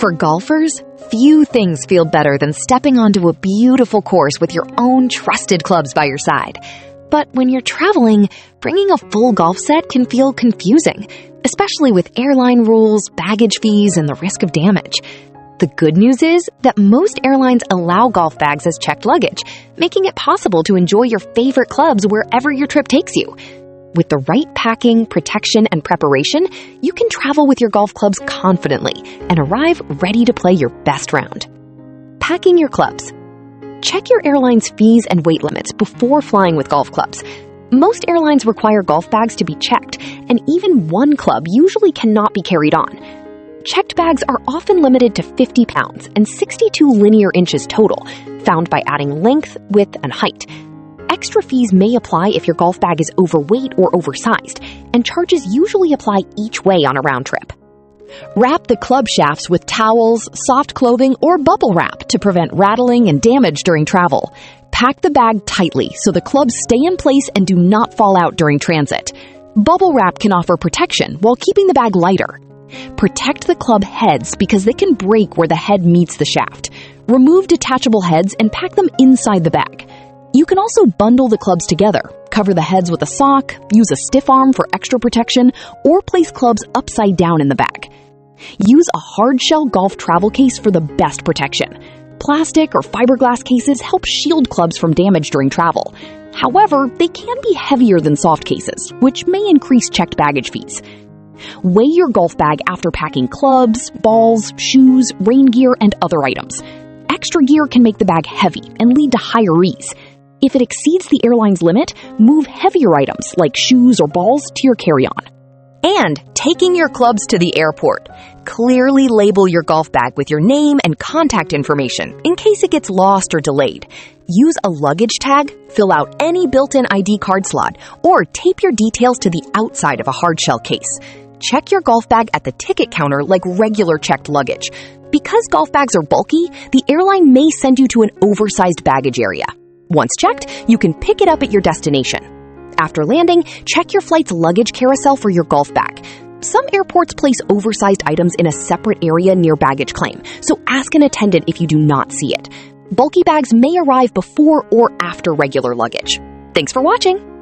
For golfers, few things feel better than stepping onto a beautiful course with your own trusted clubs by your side. But when you're traveling, bringing a full golf set can feel confusing, especially with airline rules, baggage fees, and the risk of damage. The good news is that most airlines allow golf bags as checked luggage, making it possible to enjoy your favorite clubs wherever your trip takes you. With the right packing, protection, and preparation, you can travel with your golf clubs confidently and arrive ready to play your best round. Packing your clubs. Check your airline's fees and weight limits before flying with golf clubs. Most airlines require golf bags to be checked, and even one club usually cannot be carried on. Checked bags are often limited to 50 pounds and 62 linear inches total, found by adding length, width, and height. Extra fees may apply if your golf bag is overweight or oversized, and charges usually apply each way on a round trip. Wrap the club shafts with towels, soft clothing, or bubble wrap to prevent rattling and damage during travel. Pack the bag tightly so the clubs stay in place and do not fall out during transit. Bubble wrap can offer protection while keeping the bag lighter. Protect the club heads because they can break where the head meets the shaft. Remove detachable heads and pack them inside the bag. You can also bundle the clubs together, cover the heads with a sock, use a stiff arm for extra protection, or place clubs upside down in the bag. Use a hard-shell golf travel case for the best protection. Plastic or fiberglass cases help shield clubs from damage during travel. However, they can be heavier than soft cases, which may increase checked baggage fees. Weigh your golf bag after packing clubs, balls, shoes, rain gear, and other items. Extra gear can make the bag heavy and lead to higher fees. If it exceeds the airline's limit, move heavier items like shoes or balls to your carry-on. And taking your clubs to the airport. Clearly label your golf bag with your name and contact information in case it gets lost or delayed. Use a luggage tag, fill out any built-in ID card slot, or tape your details to the outside of a hard-shell case. Check your golf bag at the ticket counter like regular checked luggage. Because golf bags are bulky, the airline may send you to an oversized baggage area. Once checked, you can pick it up at your destination. After landing, check your flight's luggage carousel for your golf bag. Some airports place oversized items in a separate area near baggage claim, so ask an attendant if you do not see it. Bulky bags may arrive before or after regular luggage. Thanks for watching!